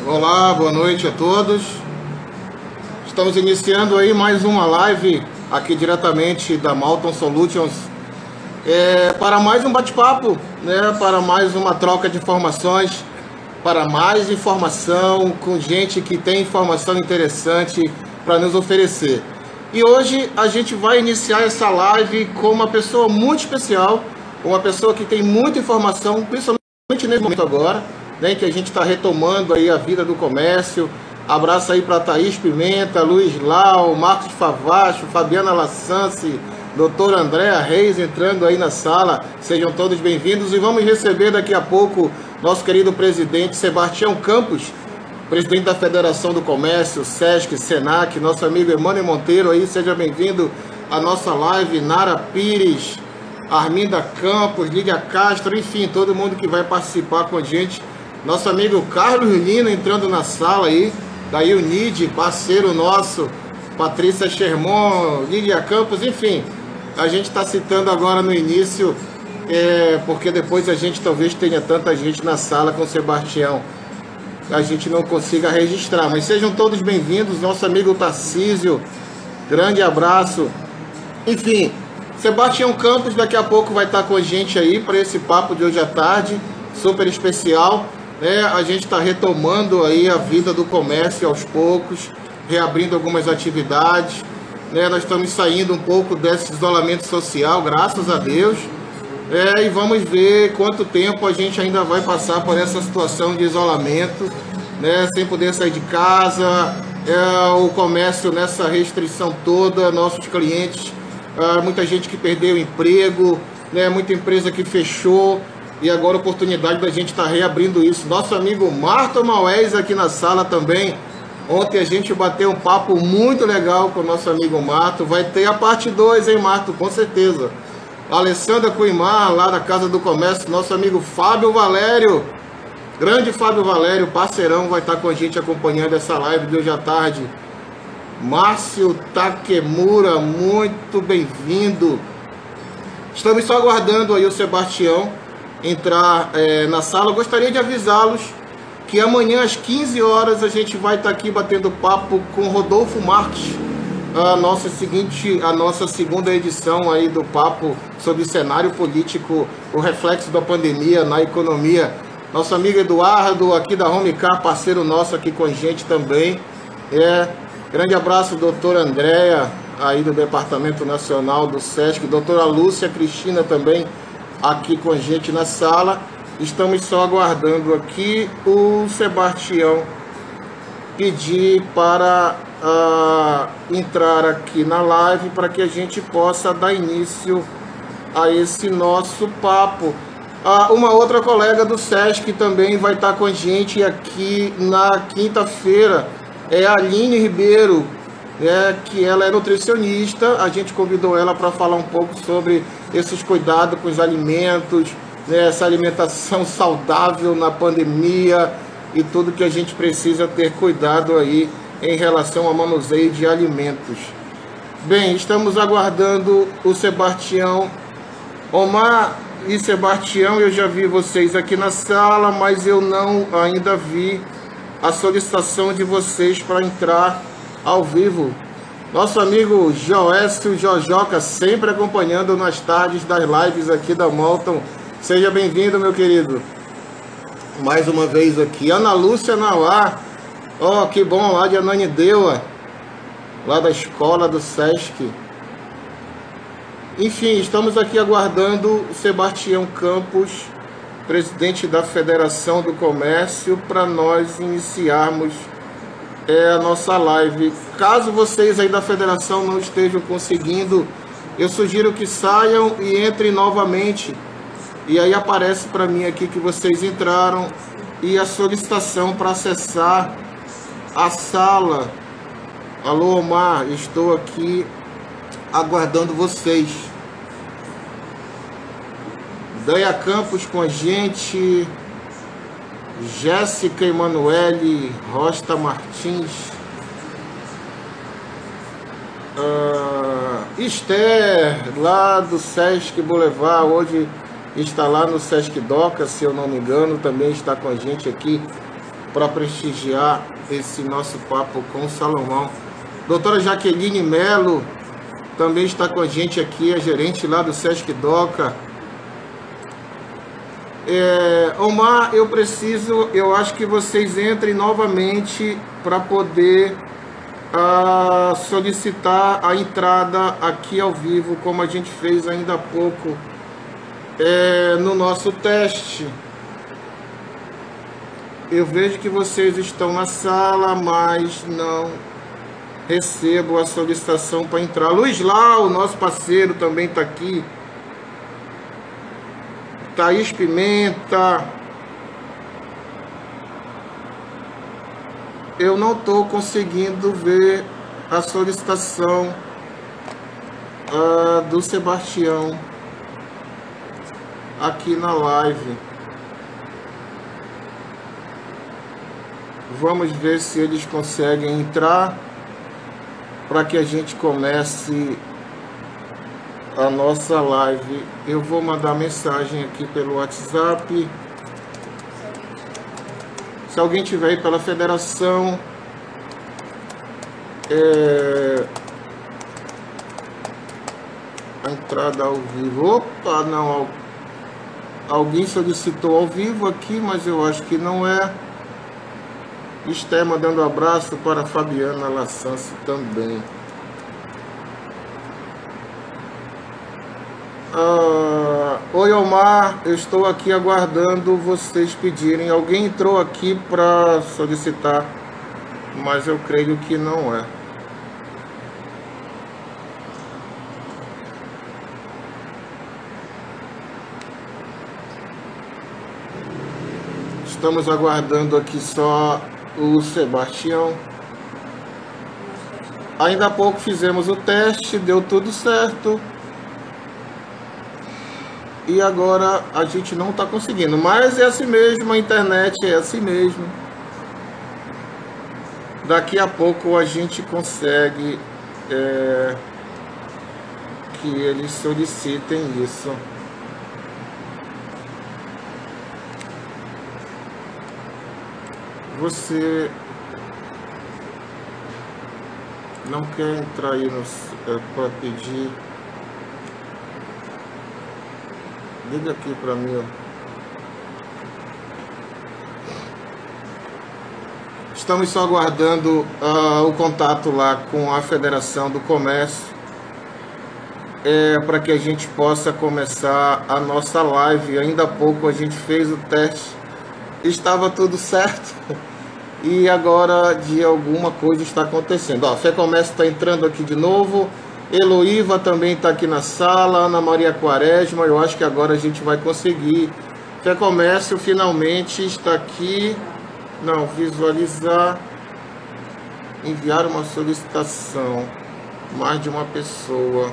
Olá, boa noite a todos. Estamos iniciando aí mais uma live aqui diretamente da Malton Solutions para mais um bate-papo, né? Para mais uma troca de informações, para mais informação com gente que tem informação interessante para nos oferecer. E hoje a gente vai iniciar essa live com uma pessoa muito especial, uma pessoa que tem muita informação, principalmente nesse momento agora, né, que a gente está retomando aí a vida do comércio. Abraço aí para Thaís Pimenta, Luiz Lau, Marcos Favacho, Fabiana Lassance, doutora Andréa Reis entrando aí na sala. Sejam todos bem-vindos e vamos receber daqui a pouco nosso querido presidente Sebastião Campos, presidente da Federação do Comércio, Sesc, Senac, nosso amigo Emmanuel Monteiro aí, seja bem-vindo à nossa live, Nara Pires, Arminda Campos, Lídia Castro, enfim, todo mundo que vai participar com a gente. Nosso amigo Carlos Lino entrando na sala aí, da UNID, parceiro nosso, Patrícia Sherman, Lídia Campos, enfim, a gente está citando agora no início, porque depois a gente talvez tenha tanta gente na sala com o Sebastião, a gente não consiga registrar, mas sejam todos bem-vindos, nosso amigo Tarcísio, grande abraço. Enfim, Sebastião Campos daqui a pouco vai estar com a gente aí para esse papo de hoje à tarde, super especial. A gente está retomando aí a vida do comércio aos poucos, reabrindo algumas atividades, nós estamos saindo um pouco desse isolamento social, graças a Deus, e vamos ver quanto tempo a gente ainda vai passar por essa situação de isolamento, sem poder sair de casa, o comércio nessa restrição toda, nossos clientes, muita gente que perdeu o emprego, muita empresa que fechou, e agora a oportunidade da gente estar reabrindo isso. Nosso amigo Marto Maués aqui na sala também. Ontem a gente bateu um papo muito legal com o nosso amigo Marto. Vai ter a parte 2, hein, Marto? Com certeza. Alessandra Cuimar, lá da Casa do Comércio. Nosso amigo Fábio Valério. Grande Fábio Valério, parceirão, vai estar com a gente acompanhando essa live de hoje à tarde. Márcio Takemura, muito bem-vindo. Estamos só aguardando aí o Sebastião entrar na sala. Eu gostaria de avisá-los que amanhã às 15 horas a gente vai estar aqui batendo papo com Rodolfo Marques, a nossa segunda edição aí do papo sobre cenário político, o reflexo da pandemia na economia. Nosso amigo Eduardo aqui da Homecar, parceiro nosso aqui com a gente também. Grande abraço, doutora Andréa, aí do Departamento Nacional do Sesc, doutora Lúcia Cristina também aqui com a gente na sala. Estamos só aguardando aqui o Sebastião pedir para entrar aqui na live para que a gente possa dar início a esse nosso papo. Uma outra colega do Sesc também vai estar com a gente aqui na quinta-feira, é a Aline Ribeiro, que ela é nutricionista. A gente convidou ela para falar um pouco sobre esses cuidados com os alimentos, essa alimentação saudável na pandemia e tudo que a gente precisa ter cuidado aí em relação ao manuseio de alimentos. Bem, estamos aguardando o Sebastião. Omar e Sebastião, eu já vi vocês aqui na sala, mas eu não ainda vi a solicitação de vocês para entrar ao vivo. Nosso amigo Joécio Jojoca, sempre acompanhando nas tardes das lives aqui da Malton. Seja bem-vindo, meu querido. Mais uma vez aqui. Ana Lúcia Nauá. Que bom, lá de Ananindeua, lá da escola do Sesc. Enfim, estamos aqui aguardando o Sebastião Campos, presidente da Federação do Comércio, para nós iniciarmos a nossa live. Caso vocês aí da federação não estejam conseguindo, eu sugiro que saiam e entrem novamente. E aí aparece para mim aqui que vocês entraram e a solicitação para acessar a sala. Alô, Omar, estou aqui aguardando vocês. Daya Campos com a gente. Jéssica Emanuele Rosta Martins, Esther, lá do Sesc Boulevard, hoje está lá no Sesc Doca, se eu não me engano, também está com a gente aqui para prestigiar esse nosso papo com o Salomão. Doutora Jaqueline Melo também está com a gente aqui, a gerente lá do Sesc Doca. Omar, eu acho que vocês entrem novamente para poder solicitar a entrada aqui ao vivo, como a gente fez ainda há pouco no nosso teste. Eu vejo que vocês estão na sala, mas não recebo a solicitação para entrar. Luiz Lau, nosso parceiro, também está aqui. Thaís Pimenta. Eu não estou conseguindo ver a solicitação do Sebastião aqui na live. Vamos ver se eles conseguem entrar para que a gente comece a nossa live. Eu vou mandar mensagem aqui pelo WhatsApp. Se alguém tiver aí pela federação, a entrada ao vivo. Opa, não. Alguém solicitou ao vivo aqui, mas eu acho que não é. Esté mandando abraço para a Fabiana Lassance também. Oi, Omar, eu estou aqui aguardando vocês pedirem. Alguém entrou aqui para solicitar, mas eu creio que não é. Estamos aguardando aqui só o Sebastião. Ainda há pouco fizemos o teste, deu tudo certo. E agora a gente não está conseguindo. Mas é assim mesmo, a internet é assim mesmo. Daqui a pouco a gente consegue que eles solicitem isso. Você não quer entrar aí para pedir? Liga aqui para mim, ó. Estamos só aguardando o contato lá com a Federação do Comércio para que a gente possa começar a nossa live. Ainda há pouco a gente fez o teste, estava tudo certo e agora de alguma coisa está acontecendo. Ó, a FEComércio está entrando aqui de novo. Eloíva também está aqui na sala, Ana Maria Quaresma, eu acho que agora a gente vai conseguir. FEComércio finalmente está aqui. Não, visualizar, enviar uma solicitação, mais de uma pessoa.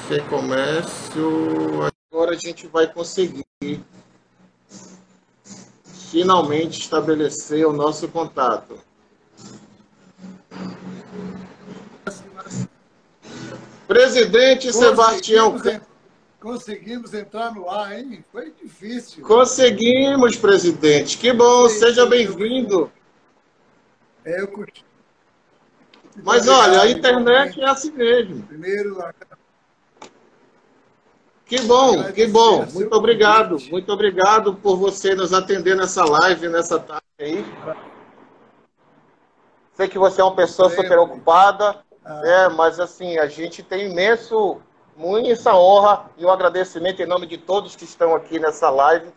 FEComércio, agora a gente vai conseguir finalmente estabelecer o nosso contato. Presidente Sebastião. Conseguimos entrar no ar, hein? Foi difícil. Conseguimos, presidente. Que bom, seja bem-vindo. Eu curti. Mas olha, a internet é assim mesmo. Primeiro, que bom, que bom. Muito obrigado por você nos atender nessa live, nessa tarde aí. Sei que você é uma pessoa super ocupada. Mas assim, a gente tem imensa honra e um agradecimento em nome de todos que estão aqui nessa live.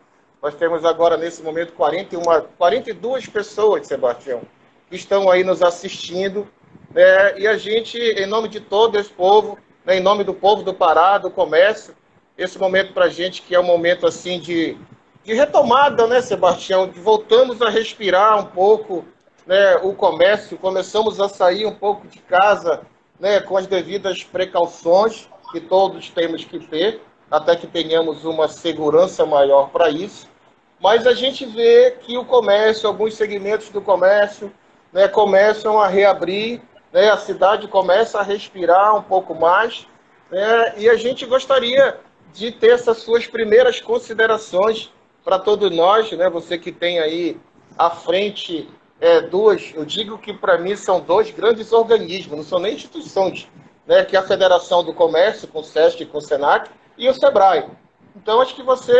Nós temos agora, nesse momento, 42 pessoas, Sebastião, que estão aí nos assistindo. E a gente, em nome de todo esse povo, em nome do povo do Pará, do comércio, esse momento para a gente que é um momento assim de retomada, né, Sebastião? Voltamos a respirar um pouco, né, o comércio, começamos a sair um pouco de casa, né, com as devidas precauções que todos temos que ter, até que tenhamos uma segurança maior para isso. Mas a gente vê que o comércio, alguns segmentos do comércio, né, começam a reabrir, né, a cidade começa a respirar um pouco mais, né, e a gente gostaria de ter essas suas primeiras considerações para todos nós, né, você que tem aí à frente eu digo que para mim são dois grandes organismos, não são nem instituições, né, que é a Federação do Comércio, com o SESC e com o SENAC, e o SEBRAE. Então, acho que você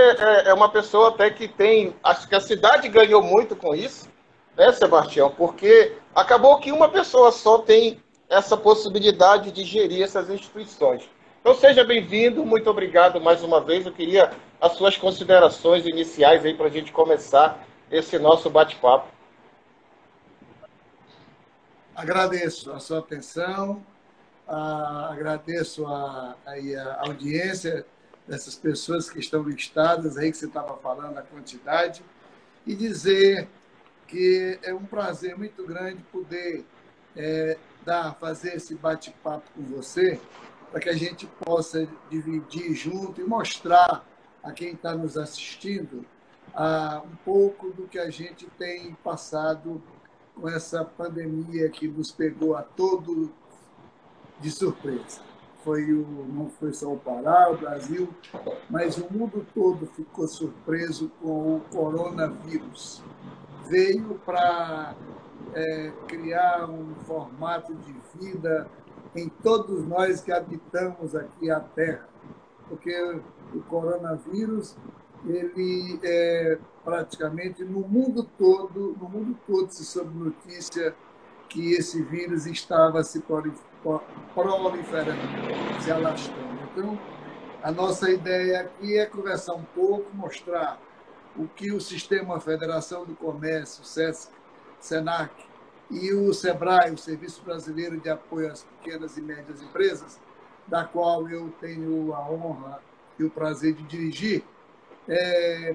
é uma pessoa até que tem... Acho que a cidade ganhou muito com isso, né, Sebastião? Porque acabou que uma pessoa só tem essa possibilidade de gerir essas instituições. Então, seja bem-vindo, muito obrigado mais uma vez. Eu queria as suas considerações iniciais aí para a gente começar esse nosso bate-papo. Agradeço a sua atenção, agradeço a audiência dessas pessoas que estão listadas aí, que você estava falando, a quantidade, e dizer que é um prazer muito grande poder fazer esse bate-papo com você, para que a gente possa dividir junto e mostrar a quem está nos assistindo um pouco do que a gente tem passado com essa pandemia que nos pegou a todos de surpresa. Não foi só o Pará, o Brasil, mas o mundo todo ficou surpreso com o coronavírus. Veio para criar um formato de vida em todos nós que habitamos aqui a Terra, porque o coronavírus, ele praticamente no mundo todo se soube notícia que esse vírus estava se proliferando, se alastrando. Então, a nossa ideia aqui é conversar um pouco, mostrar o que o Sistema Federação do Comércio, SESC, SENAC, e o SEBRAE, o Serviço Brasileiro de Apoio às Pequenas e Médias Empresas, da qual eu tenho a honra e o prazer de dirigir,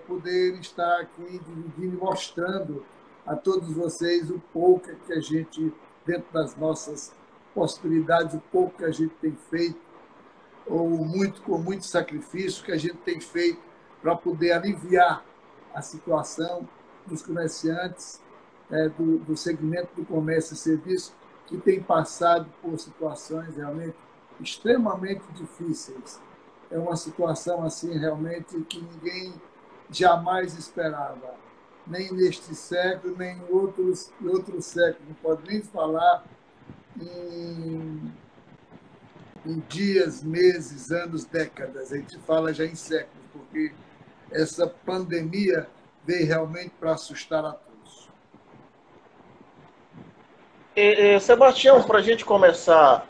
poder estar aqui dividindo e mostrando a todos vocês o pouco que a gente, dentro das nossas possibilidades, o pouco que a gente tem feito, ou com muito sacrifício que a gente tem feito para poder aliviar a situação dos comerciantes, do segmento do comércio e serviço, que tem passado por situações realmente extremamente difíceis. É uma situação assim realmente que ninguém jamais esperava, nem neste século, nem em outros séculos. Não pode nem falar em dias, meses, anos, décadas. A gente fala já em séculos, porque essa pandemia veio realmente para assustar a todos. Sebastião, para a gente começar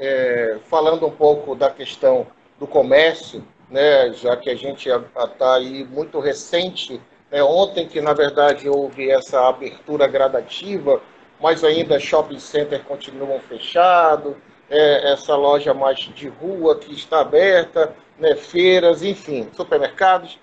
falando um pouco da questão do comércio, né, já que a gente está aí muito recente, ontem que na verdade houve essa abertura gradativa, mas ainda shopping center continuam fechados, essa loja mais de rua que está aberta, né, feiras, enfim, supermercados.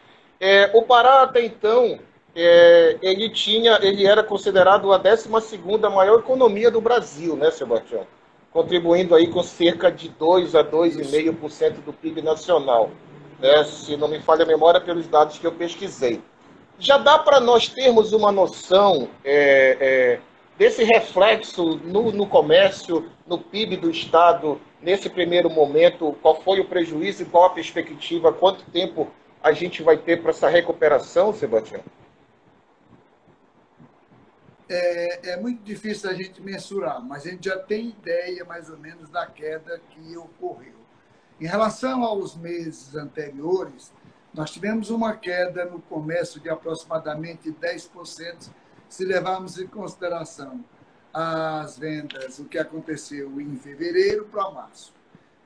O Pará até então ele era considerado a 12ª maior economia do Brasil, né, Sebastião? Contribuindo aí com cerca de 2 a 2,5% do PIB nacional, né? Se não me falha a memória, pelos dados que eu pesquisei. Já dá para nós termos uma noção desse reflexo no comércio, no PIB do Estado, nesse primeiro momento? Qual foi o prejuízo e qual a perspectiva? Quanto tempo a gente vai ter para essa recuperação, Sebastião? É muito difícil a gente mensurar, mas a gente já tem ideia mais ou menos da queda que ocorreu. Em relação aos meses anteriores, nós tivemos uma queda no comércio de aproximadamente 10%, se levarmos em consideração as vendas, o que aconteceu em fevereiro para março.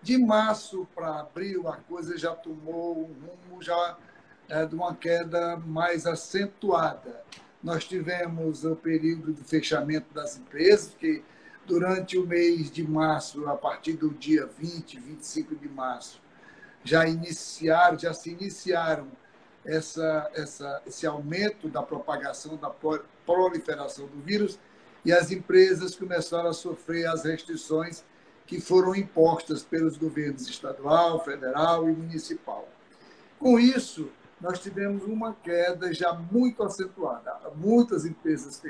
De março para abril, a coisa já tomou um rumo de uma queda mais acentuada. Nós tivemos o período do fechamento das empresas, que durante o mês de março, a partir do dia 20, 25 de março, já se iniciaram esse aumento da propagação, da proliferação do vírus, e as empresas começaram a sofrer as restrições que foram impostas pelos governos estadual, federal e municipal. Com isso, nós tivemos uma queda já muito acentuada. Muitas empresas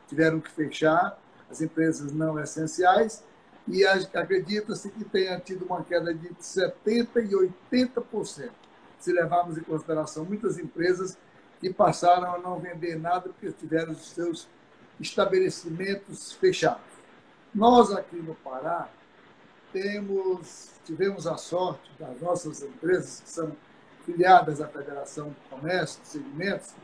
tiveram que fechar, as empresas não essenciais, e acredita-se que tenha tido uma queda de 70% e 80%. Se levarmos em consideração muitas empresas que passaram a não vender nada porque tiveram os seus estabelecimentos fechados. Nós, aqui no Pará, tivemos a sorte das nossas empresas, que são filiadas à Federação do Comércio, de Segmentos,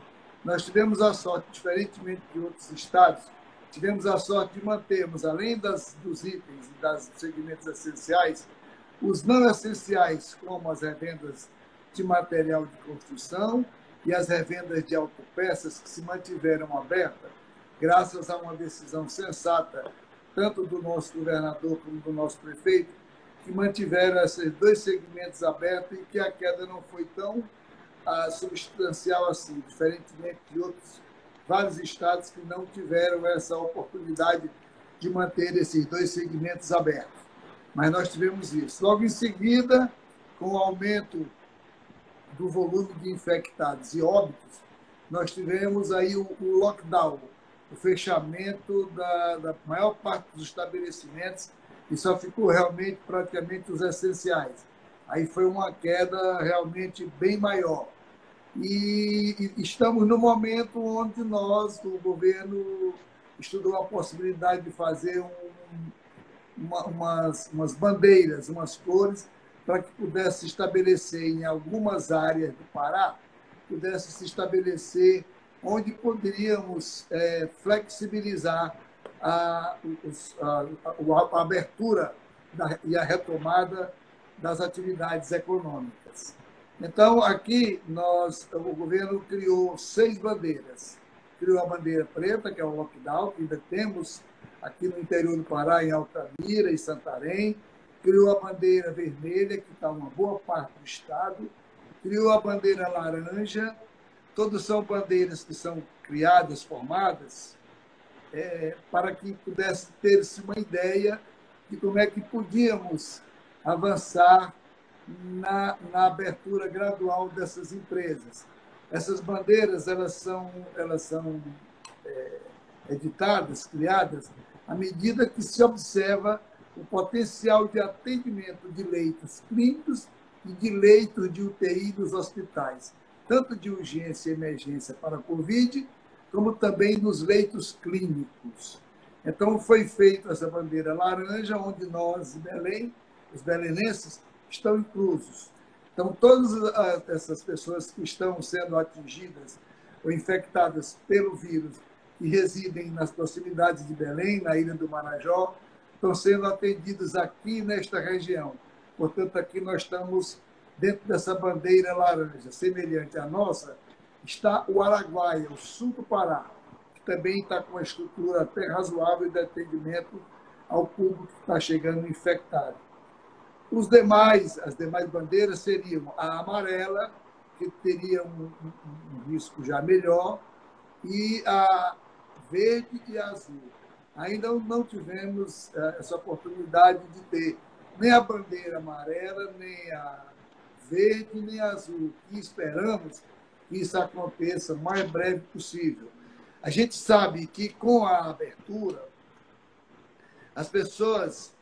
nós tivemos a sorte, diferentemente de outros estados, tivemos a sorte de mantermos, além dos itens e dos segmentos essenciais, os não essenciais, como as revendas de material de construção e as revendas de autopeças, que se mantiveram abertas, graças a uma decisão sensata, tanto do nosso governador como do nosso prefeito, que mantiveram esses dois segmentos abertos e que a queda não foi tão substancial assim, diferentemente de outros vários estados que não tiveram essa oportunidade de manter esses dois segmentos abertos. Mas nós tivemos isso. Logo em seguida, com o aumento do volume de infectados e óbitos, nós tivemos aí o lockdown, o fechamento da maior parte dos estabelecimentos, e só ficou realmente praticamente os essenciais. Aí foi uma queda realmente bem maior. E estamos no momento onde o governo estudou a possibilidade de fazer umas bandeiras, umas cores, para que pudesse estabelecer em algumas áreas do Pará, pudesse se estabelecer onde poderíamos flexibilizar a abertura e a retomada das atividades econômicas. Então, aqui, o governo criou 6 bandeiras. Criou a bandeira preta, que é o lockdown, que ainda temos aqui no interior do Pará, em Altamira e Santarém. Criou a bandeira vermelha, que está uma boa parte do estado. Criou a bandeira laranja. Todas são bandeiras que são criadas, formadas, para que pudesse ter-se uma ideia de como é que podíamos avançar na abertura gradual dessas empresas. Essas bandeiras elas são editadas, criadas, à medida que se observa o potencial de atendimento de leitos clínicos e de leitos de UTI dos hospitais, tanto de urgência e emergência para a Covid, como também nos leitos clínicos. Então, foi feita essa bandeira laranja, onde nós, em Belém, os belenenses, estão inclusos. Então, todas essas pessoas que estão sendo atingidas ou infectadas pelo vírus e residem nas proximidades de Belém, na Ilha do Marajó, estão sendo atendidas aqui nesta região. Portanto, aqui nós estamos dentro dessa bandeira laranja. Semelhante à nossa, está o Araguaia, o sul do Pará, que também está com uma estrutura até razoável de atendimento ao público que está chegando infectado. As demais bandeiras seriam a amarela, que teria um risco já melhor, e a verde e a azul. Ainda não tivemos essa oportunidade de ter nem a bandeira amarela, nem a verde, nem a azul. E esperamos que isso aconteça o mais breve possível. A gente sabe que, com a abertura, as pessoas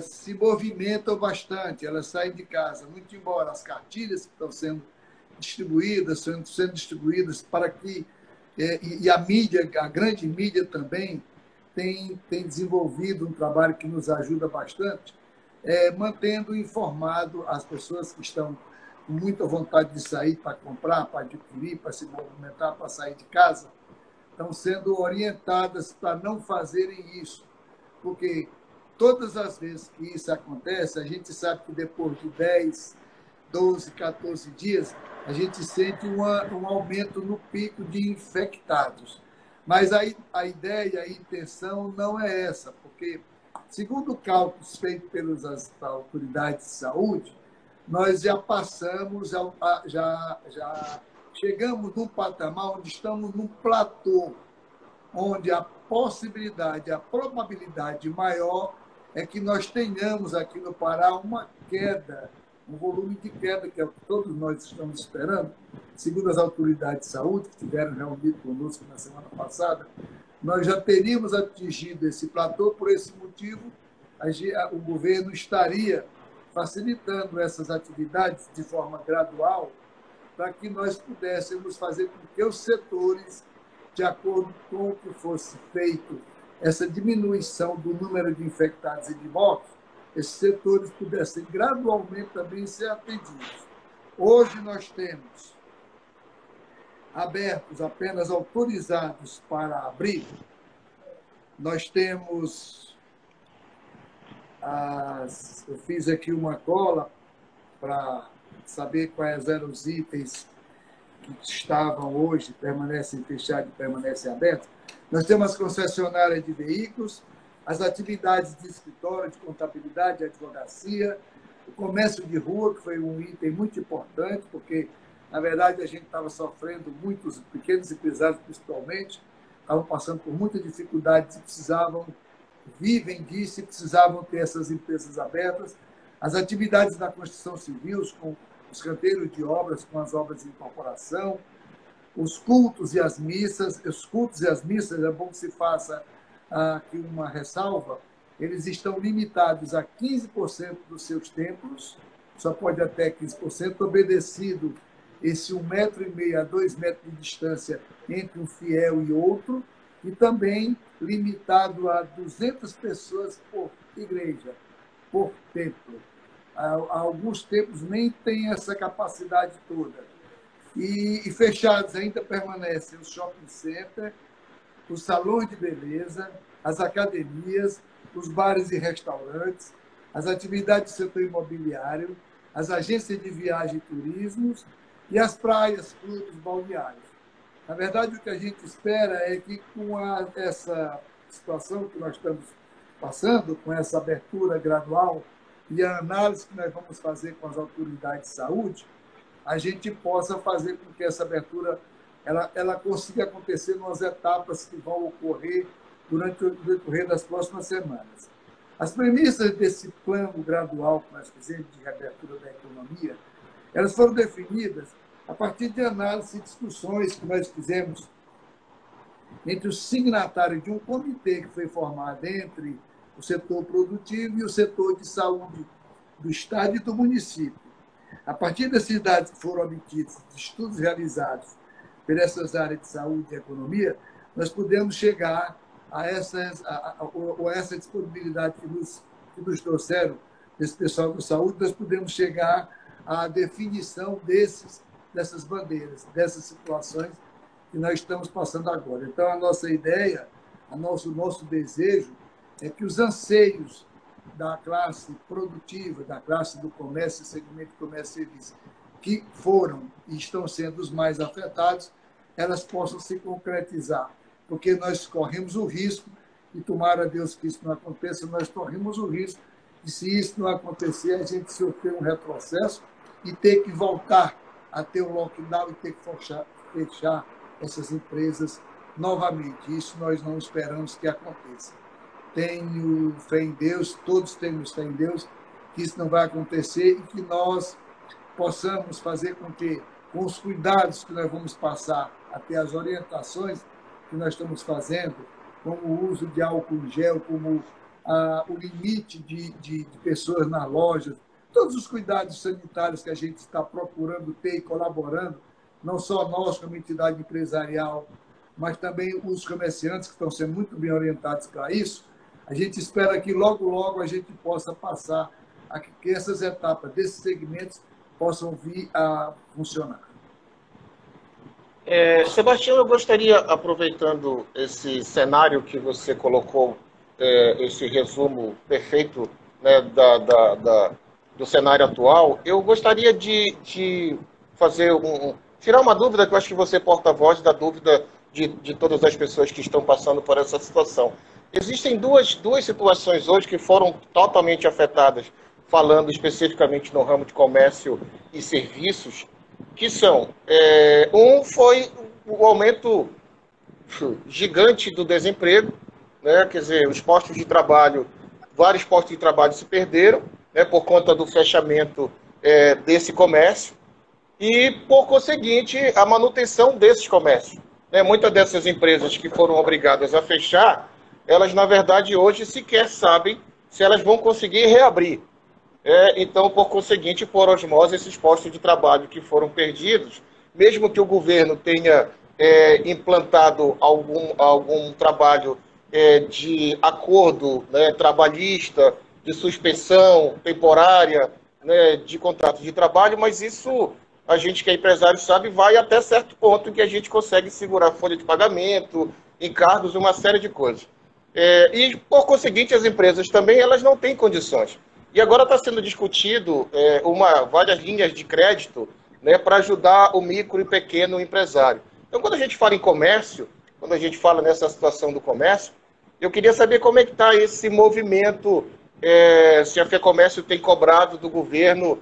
se movimentam bastante, elas saem de casa, muito embora as cartilhas que estão sendo distribuídas para que, e a mídia, a grande mídia também, tem desenvolvido um trabalho que nos ajuda bastante, mantendo informado as pessoas que estão com muita vontade de sair para comprar, para adquirir, para se movimentar, para sair de casa, estão sendo orientadas para não fazerem isso, porque todas as vezes que isso acontece, a gente sabe que depois de 10, 12, 14 dias, a gente sente um aumento no pico de infectados. Mas a ideia, a intenção não é essa, porque, segundo cálculos feitos pelas autoridades de saúde, nós já passamos, já chegamos num patamar onde estamos num platô, onde a possibilidade, a probabilidade maior é que nós tenhamos aqui no Pará uma queda, um volume de queda, que é o que todos nós estamos esperando, segundo as autoridades de saúde, que estiveram reunidas conosco na semana passada, nós já teríamos atingido esse platô. Por esse motivo, o governo estaria facilitando essas atividades de forma gradual, para que nós pudéssemos fazer com que os setores de acordo com o que fosse feito essa diminuição do número de infectados e de mortos, esses setores pudessem gradualmente também ser atendidos. Hoje nós temos abertos, apenas autorizados para abrir, nós temos, eu fiz aqui uma cola para saber quais eram os itens que estavam hoje, permanecem fechados e permanecem abertos. Nós temos as concessionárias de veículos, as atividades de escritório, de contabilidade, de advocacia, o comércio de rua, que foi um item muito importante, porque, na verdade, a gente estava sofrendo, muitos pequenos empresários, principalmente, estavam passando por muitas dificuldades e precisavam, vivem disso e precisavam ter essas empresas abertas. As atividades da construção civil, com os canteiros de obras, com as obras de incorporação, os cultos e as missas. Os cultos e as missas, é bom que se faça aqui uma ressalva, eles estão limitados a 15% dos seus templos, só pode até 15%, obedecido esse 1,5 metro a 2 metros de distância entre um fiel e outro, e também limitado a 200 pessoas por igreja, por templo. Alguns templos nem têm essa capacidade toda. E fechados ainda permanecem os shopping centers, os salões de beleza, as academias, os bares e restaurantes, as atividades do setor imobiliário, as agências de viagem e turismos e as praias, clubes, balneários. Na verdade, o que a gente espera é que, com essa situação que nós estamos passando, com essa abertura gradual e a análise que nós vamos fazer com as autoridades de saúde, a gente possa fazer com que essa abertura ela consiga acontecer nas etapas que vão ocorrer durante o decorrer das próximas semanas. As premissas desse plano gradual que nós fizemos de reabertura da economia, elas foram definidas a partir de análise e discussões que nós fizemos entre os signatários de um comitê que foi formado entre o setor produtivo e o setor de saúde do Estado e do município. A partir desses dados que foram obtidos, de estudos realizados por essas áreas de saúde e economia, nós podemos chegar a essa disponibilidade que nos trouxeram, desse pessoal da saúde, nós podemos chegar à definição dessas bandeiras, dessas situações que nós estamos passando agora. Então, a nossa ideia, o nosso desejo é que os anseios da classe produtiva, da classe do comércio, segmento de comércio e serviço, que foram e estão sendo os mais afetados, elas possam se concretizar, porque nós corremos o risco, e tomara a Deus que isso não aconteça, nós corremos o risco de, se isso não acontecer, a gente sofrer um retrocesso e ter que voltar a ter o lockdown e ter que fechar essas empresas novamente. Isso nós não esperamos que aconteça. Tenho fé em Deus, todos temos fé em Deus, que isso não vai acontecer e que nós possamos fazer com que, com os cuidados que nós vamos passar, até as orientações que nós estamos fazendo, como o uso de álcool em gel, como o limite de pessoas nas lojas, todos os cuidados sanitários que a gente está procurando ter e colaborando, não só nós como entidade empresarial, mas também os comerciantes que estão sendo muito bem orientados para isso, a gente espera que logo, logo a gente possa passar, que essas etapas desses segmentos possam vir a funcionar. Sebastião, eu gostaria, aproveitando esse cenário que você colocou, esse resumo perfeito, né, do cenário atual, eu gostaria de fazer tirar uma dúvida, que eu acho que você é porta-voz da dúvida de todas as pessoas que estão passando por essa situação. Existem duas situações hoje que foram totalmente afetadas, falando especificamente no ramo de comércio e serviços, que são, foi o aumento gigante do desemprego, né? Quer dizer, os postos de trabalho, vários postos de trabalho se perderam, né, por conta do fechamento desse comércio e, por conseguinte, a manutenção desses comércios. Né? Muitas dessas empresas que foram obrigadas a fechar, elas, na verdade, hoje sequer sabem se elas vão conseguir reabrir. Então, por conseguinte, por osmose, esses postos de trabalho que foram perdidos, mesmo que o governo tenha implantado algum trabalho de acordo, né, trabalhista, de suspensão temporária, né, de contrato de trabalho, mas isso a gente que é empresário sabe, vai até certo ponto em que a gente consegue segurar folha de pagamento, encargos, uma série de coisas. E, por conseguinte, as empresas também elas não têm condições. E agora está sendo discutido várias linhas de crédito, né, para ajudar o micro e pequeno empresário. Então, quando a gente fala em comércio, quando a gente fala nessa situação do comércio, eu queria saber como é que está esse movimento, se a FEComércio tem cobrado do governo,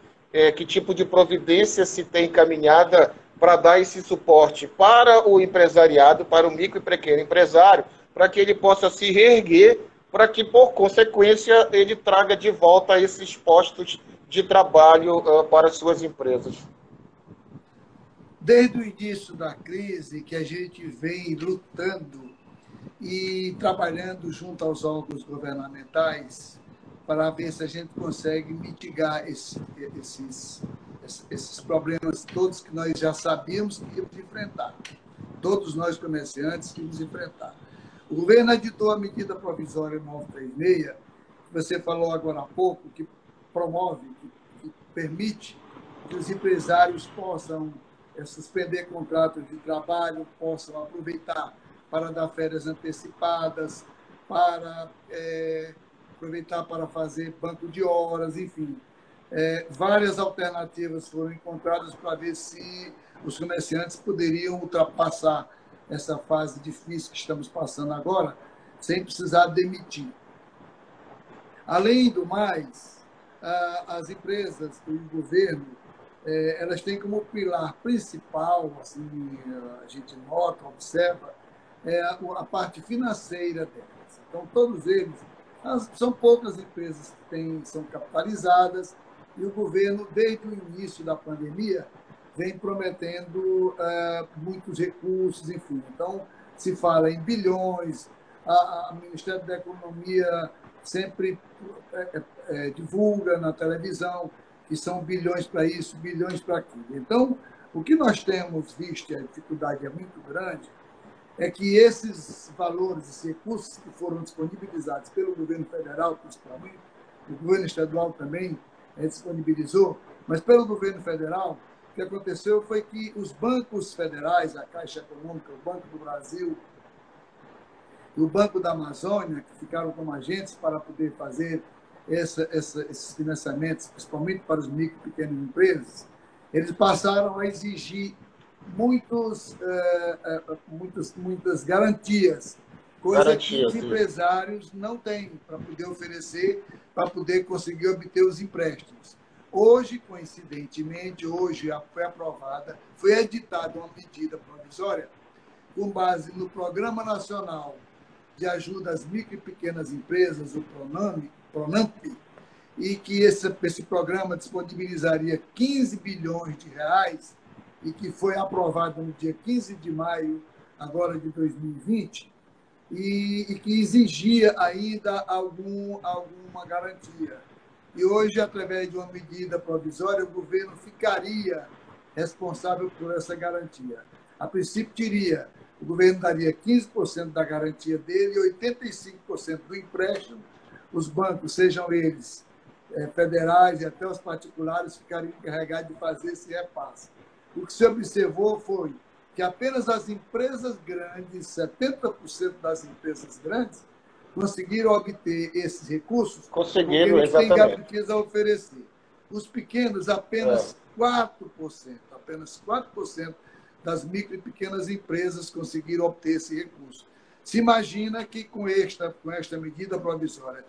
que tipo de providência se tem encaminhada para dar esse suporte para o empresariado, para o micro e pequeno empresário, para que ele possa se reerguer, para que, por consequência, ele traga de volta esses postos de trabalho para suas empresas. Desde o início da crise, que a gente vem lutando e trabalhando junto aos órgãos governamentais para ver se a gente consegue mitigar esses problemas todos que nós já sabíamos que íamos enfrentar. Todos nós comerciantes que íamos enfrentar. O governo editou a medida provisória 936, que você falou agora há pouco, que promove, que permite que os empresários possam suspender contratos de trabalho, possam aproveitar para dar férias antecipadas, para aproveitar para fazer banco de horas, enfim. Várias alternativas foram encontradas para ver se os comerciantes poderiam ultrapassar essa fase difícil que estamos passando agora, sem precisar demitir. Além do mais, as empresas e o governo, elas têm como pilar principal, assim, a gente nota, observa, a parte financeira delas. Então, todos eles, são poucas empresas que são capitalizadas, e o governo, desde o início da pandemia, vem prometendo muitos recursos, enfim. Então, se fala em bilhões, o Ministério da Economia sempre divulga na televisão que são bilhões para isso, bilhões para aquilo. Então, o que nós temos visto, e a dificuldade é muito grande, é que esses valores, esses recursos que foram disponibilizados pelo governo federal, principalmente, o governo estadual também disponibilizou, mas pelo governo federal, o que aconteceu foi que os bancos federais, a Caixa Econômica, o Banco do Brasil e o Banco da Amazônia, que ficaram como agentes para poder fazer esses financiamentos, principalmente para os micro e pequenas empresas, eles passaram a exigir muitas garantias, coisa que os empresários não têm para poder oferecer, para poder conseguir obter os empréstimos. Hoje, coincidentemente, foi aprovada, foi editada uma medida provisória com base no Programa Nacional de Ajuda às Micro e Pequenas Empresas, o PRONAMP, e que esse programa disponibilizaria 15 bilhões de reais e que foi aprovado no dia 15 de maio agora de 2020 e que exigia ainda alguma garantia. E hoje, através de uma medida provisória, o governo ficaria responsável por essa garantia. A princípio, o governo daria 15% da garantia dele e 85% do empréstimo. Os bancos, sejam eles federais e até os particulares, ficariam encarregados de fazer esse repasse. O que se observou foi que apenas as empresas grandes, 70% das empresas grandes, conseguiram obter esses recursos porque eles têm garantias a oferecer. Os pequenos, apenas 4%, apenas 4% das micro e pequenas empresas conseguiram obter esse recurso. Se imagina que com esta medida provisória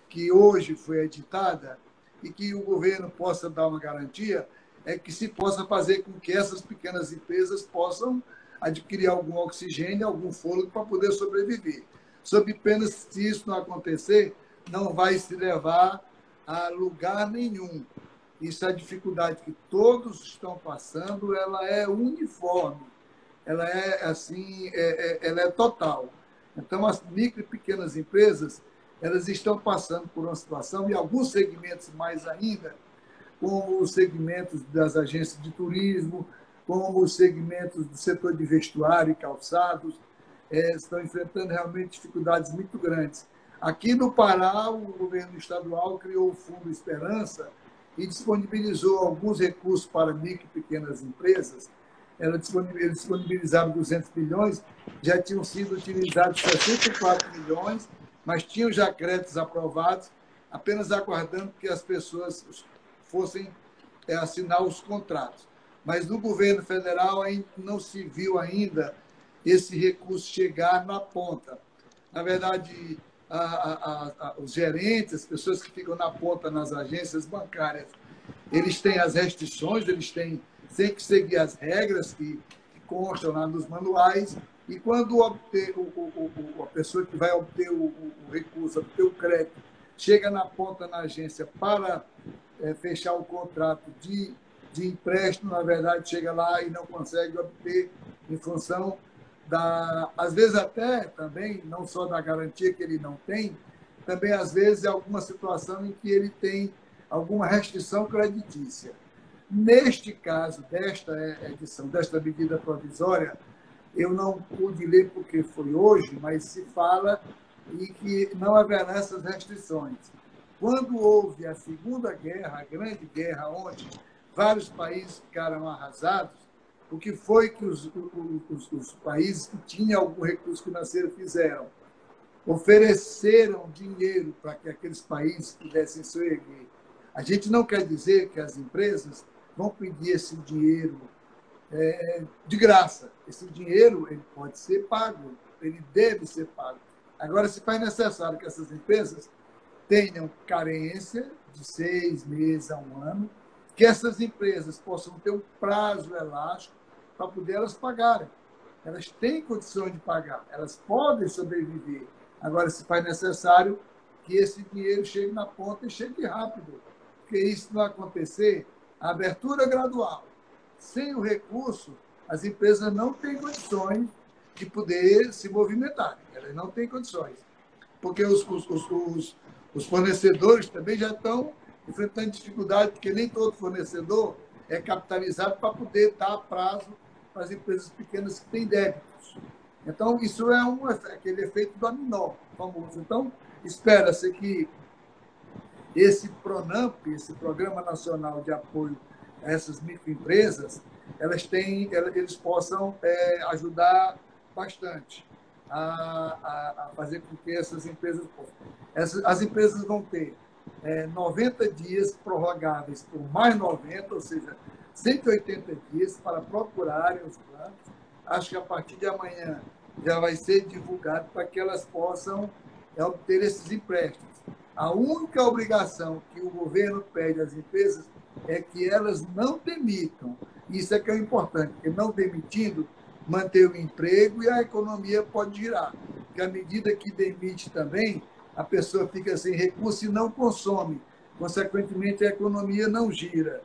que hoje foi editada e que o governo possa dar uma garantia, é que se possa fazer com que essas pequenas empresas possam adquirir algum oxigênio, algum fôlego para poder sobreviver. Sob pena, se isso não acontecer, não vai se levar a lugar nenhum. Isso é a dificuldade que todos estão passando, ela é uniforme, ela é assim, ela é total. Então, as micro e pequenas empresas, elas estão passando por uma situação, e alguns segmentos mais ainda, como os segmentos das agências de turismo, como os segmentos do setor de vestuário e calçados, estão enfrentando realmente dificuldades muito grandes. Aqui no Pará, o governo estadual criou o Fundo Esperança e disponibilizou alguns recursos para micro e pequenas empresas. Eles disponibilizaram 200 milhões, já tinham sido utilizados 64 milhões, mas tinham já créditos aprovados, apenas aguardando que as pessoas fossem assinar os contratos. Mas no governo federal não se viu ainda esse recurso chegar na ponta. Na verdade, os gerentes, as pessoas que ficam na ponta nas agências bancárias, eles têm as restrições, eles têm que seguir as regras que constam lá nos manuais, e quando a pessoa que vai obter o recurso, obter o crédito, chega na ponta na agência para fechar o contrato de empréstimo, na verdade, chega lá e não consegue obter em função às vezes até também, não só da garantia que ele não tem, também às vezes é alguma situação em que ele tem alguma restrição creditícia. Neste caso, desta edição, desta medida provisória, eu não pude ler porque foi hoje, mas se fala e que não haverá essas restrições. Quando houve a Segunda Guerra, a Grande Guerra, onde vários países ficaram arrasados, o que foi que os países que tinham algum recurso financeiro fizeram? Ofereceram dinheiro para que aqueles países pudessem se erguer. A gente não quer dizer que as empresas vão pedir esse dinheiro de graça. Esse dinheiro ele pode ser pago, ele deve ser pago. Agora, se faz necessário que essas empresas tenham carência de 6 meses a 1 ano, que essas empresas possam ter um prazo elástico para poder elas pagarem. Elas têm condições de pagar, elas podem sobreviver. Agora, se faz necessário que esse dinheiro chegue na ponta e chegue rápido, porque isso não acontecer, a abertura gradual, sem o recurso, as empresas não têm condições de poder se movimentar. Elas não têm condições. Porque os fornecedores também já estão enfrentando dificuldade, porque nem todo fornecedor é capitalizado para poder dar prazo para as empresas pequenas que têm débitos. Então, isso é aquele efeito dominó famoso. Então, espera-se que esse PRONAMP, esse Programa Nacional de Apoio a essas microempresas, eles possam ajudar bastante a fazer com que essas empresas possam. As empresas vão ter 90 dias prorrogáveis por mais 90, ou seja, 180 dias para procurarem os planos. Acho que a partir de amanhã já vai ser divulgado para que elas possam obter esses empréstimos. A única obrigação que o governo pede às empresas é que elas não demitam. Isso é que é importante, porque não demitindo, manter o emprego e a economia pode girar. Porque à medida que demite também, a pessoa fica sem recurso e não consome. Consequentemente, a economia não gira.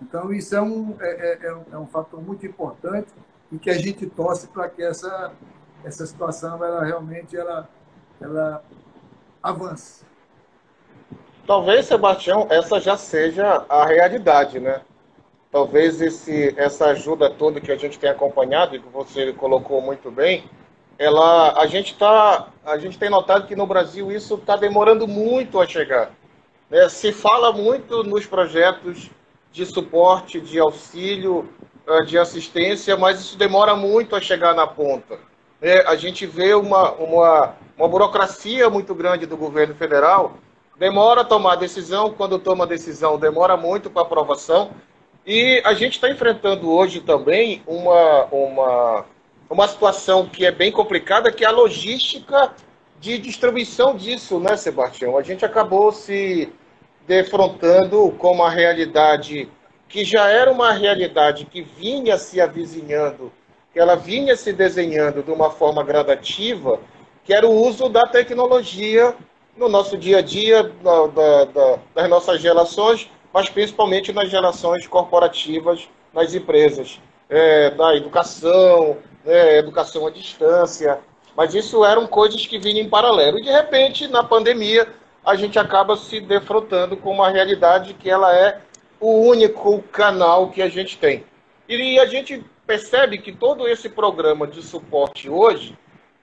Então, isso é um fator muito importante e que a gente torce para que essa situação ela realmente avance. Talvez, Sebastião, essa já seja a realidade, né? Talvez essa ajuda toda que a gente tem acompanhado, e que você colocou muito bem, a gente tem notado que no Brasil isso está demorando muito a chegar. Né? Se fala muito nos projetos de suporte, de auxílio, de assistência, mas isso demora muito a chegar na ponta. A gente vê uma burocracia muito grande do governo federal, demora a tomar decisão, quando toma decisão demora muito para aprovação, e a gente está enfrentando hoje também uma situação que é bem complicada, que é a logística de distribuição disso, né, Sebastião? A gente acabou se defrontando com uma realidade que já era uma realidade que vinha se avizinhando, que ela vinha se desenhando de uma forma gradativa, que era o uso da tecnologia no nosso dia a dia, das nossas relações, mas principalmente nas relações corporativas, nas empresas, da educação, educação à distância, mas isso eram coisas que vinham em paralelo. E, de repente, na pandemia, a gente acaba se defrontando com uma realidade que ela é o único canal que a gente tem. E a gente percebe que todo esse programa de suporte hoje,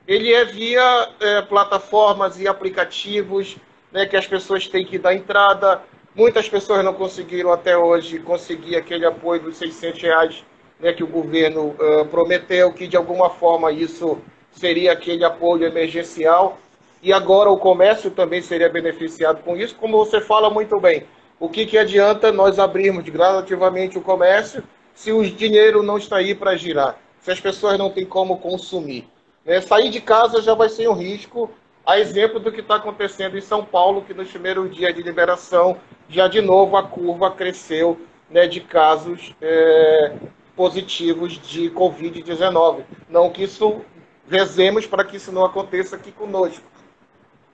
ele é via plataformas e aplicativos, né, que as pessoas têm que dar entrada. Muitas pessoas não conseguiram até hoje conseguir aquele apoio dos R$ 600, né, que o governo prometeu, que de alguma forma isso seria aquele apoio emergencial. E agora o comércio também seria beneficiado com isso, como você fala muito bem. O que adianta nós abrirmos gradativamente o comércio se o dinheiro não está aí para girar, se as pessoas não têm como consumir? Né? Sair de casa já vai ser um risco, a exemplo do que está acontecendo em São Paulo, que nos primeiros dias de liberação, já de novo a curva cresceu, né, de casos positivos de Covid-19. Não que isso, rezemos para que isso não aconteça aqui conosco.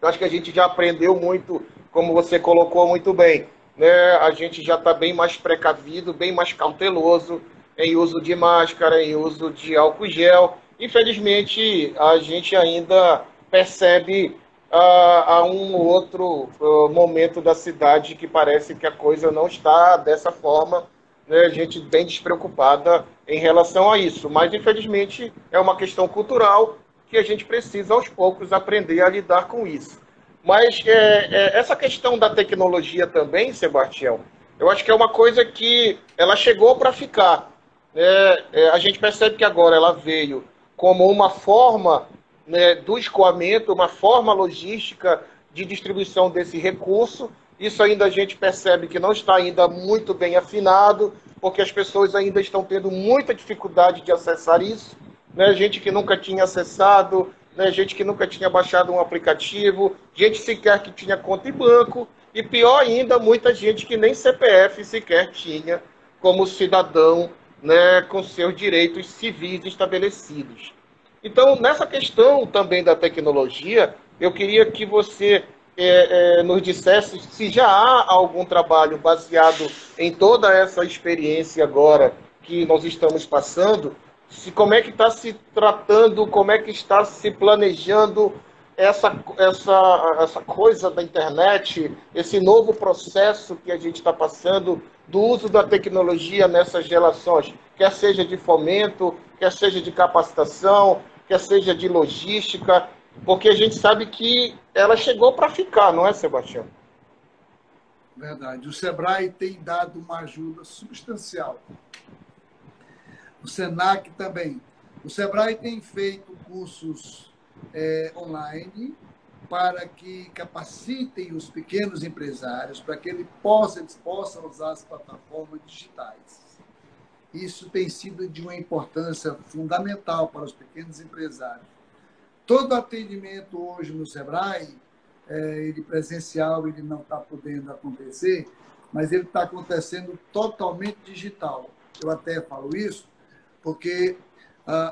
Eu acho que a gente já aprendeu muito, como você colocou muito bem, né? A gente já está bem mais precavido, bem mais cauteloso em uso de máscara, em uso de álcool gel. Infelizmente, a gente ainda percebe a um outro momento da cidade que parece que a coisa não está dessa forma, né? A gente bem despreocupada em relação a isso. Mas, infelizmente, é uma questão cultural que a gente precisa, aos poucos, aprender a lidar com isso. Mas essa questão da tecnologia também, Sebastião, eu acho que é uma coisa que ela chegou para ficar. A gente percebe que agora ela veio como uma forma, né, do escoamento, uma forma logística de distribuição desse recurso. Isso ainda a gente percebe que não está ainda muito bem afinado, porque as pessoas ainda estão tendo muita dificuldade de acessar isso, né? Gente que nunca tinha acessado, né? Gente que nunca tinha baixado um aplicativo, gente sequer que tinha conta em banco, e pior ainda, muita gente que nem CPF sequer tinha como cidadão, né, com seus direitos civis estabelecidos. Então, nessa questão também da tecnologia, eu queria que você nos dissesse se já há algum trabalho baseado em toda essa experiência agora que nós estamos passando, se como é que está se tratando, como é que está se planejando essa coisa da internet, esse novo processo que a gente está passando do uso da tecnologia nessas relações, quer seja de fomento, quer seja de capacitação, quer seja de logística, porque a gente sabe que ela chegou para ficar, não é, Sebastião? Verdade. O Sebrae tem dado uma ajuda substancial. O Senac também. O Sebrae tem feito cursos online para que capacitem os pequenos empresários, para que eles possam usar as plataformas digitais. Isso tem sido de uma importância fundamental para os pequenos empresários. Todo atendimento hoje no Sebrae, ele presencial, ele não está podendo acontecer, mas ele está acontecendo totalmente digital. Eu até falo isso porque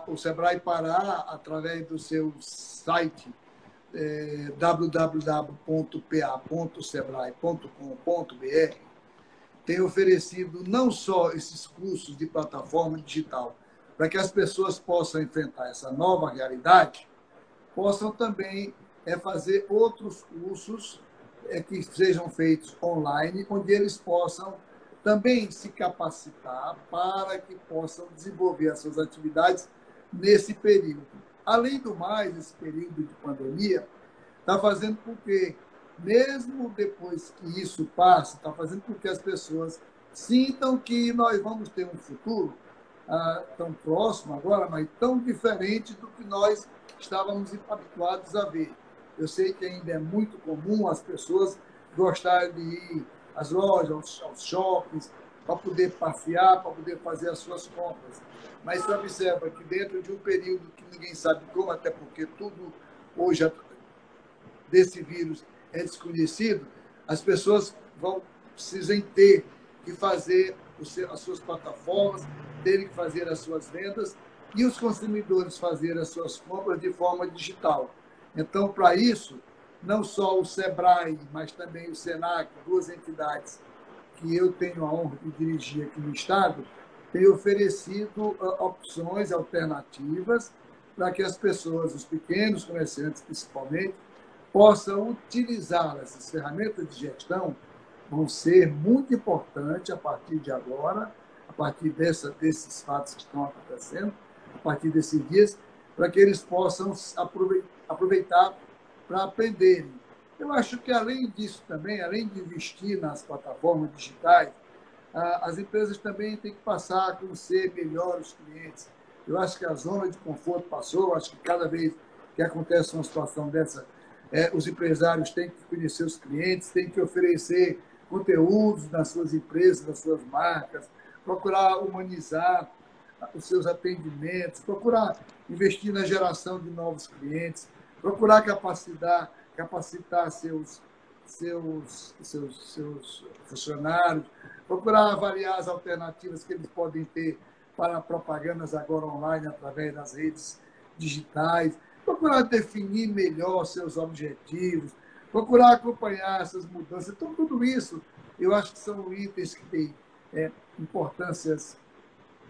o Sebrae Pará, através do seu site www.pa.sebrae.com.br, tem oferecido não só esses cursos de plataforma digital, para que as pessoas possam enfrentar essa nova realidade, possam também fazer outros cursos que sejam feitos online, onde eles possam também se capacitar para que possam desenvolver as suas atividades nesse período. Além do mais, esse período de pandemia está fazendo com que, mesmo depois que isso passe, está fazendo com que as pessoas sintam que nós vamos ter um futuro tão próximo agora, mas tão diferente do que nós estávamos habituados a ver. Eu sei que ainda é muito comum as pessoas gostarem de ir às lojas, aos shoppings, para poder passear, para poder fazer as suas compras. Mas você observa que dentro de um período que ninguém sabe como, até porque tudo hoje desse vírus é desconhecido, as pessoas precisam ter que fazer as suas plataformas, terem que fazer as suas vendas e os consumidores fazer as suas compras de forma digital. Então, para isso, não só o Sebrae, mas também o Senac, duas entidades que eu tenho a honra de dirigir aqui no Estado, têm oferecido opções alternativas para que as pessoas, os pequenos comerciantes principalmente, possam utilizar essas ferramentas de gestão. Vão ser muito importantes a partir de agora, a partir desses fatos que estão acontecendo, a partir desses dias, para que eles possam aproveitar para aprenderem. Eu acho que, além disso também, além de investir nas plataformas digitais, as empresas também têm que passar a conhecer melhor os clientes. Eu acho que a zona de conforto passou, eu acho que cada vez que acontece uma situação dessa, os empresários têm que conhecer os clientes, têm que oferecer conteúdos nas suas empresas, nas suas marcas, procurar humanizar os seus atendimentos, procurar investir na geração de novos clientes, procurar capacitar seus funcionários, procurar avaliar as alternativas que eles podem ter para propagandas agora online através das redes digitais, procurar definir melhor seus objetivos, procurar acompanhar essas mudanças. Então, tudo isso, eu acho que são itens que têm importâncias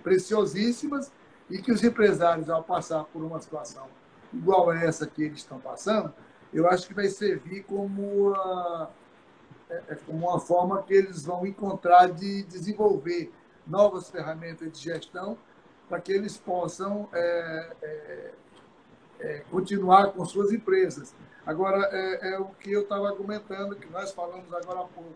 preciosíssimas e que os empresários, ao passar por uma situação igual a essa que eles estão passando, eu acho que vai servir como uma forma que eles vão encontrar de desenvolver novas ferramentas de gestão para que eles possam continuar com suas empresas. Agora, é o que eu estava argumentando, que nós falamos agora há pouco.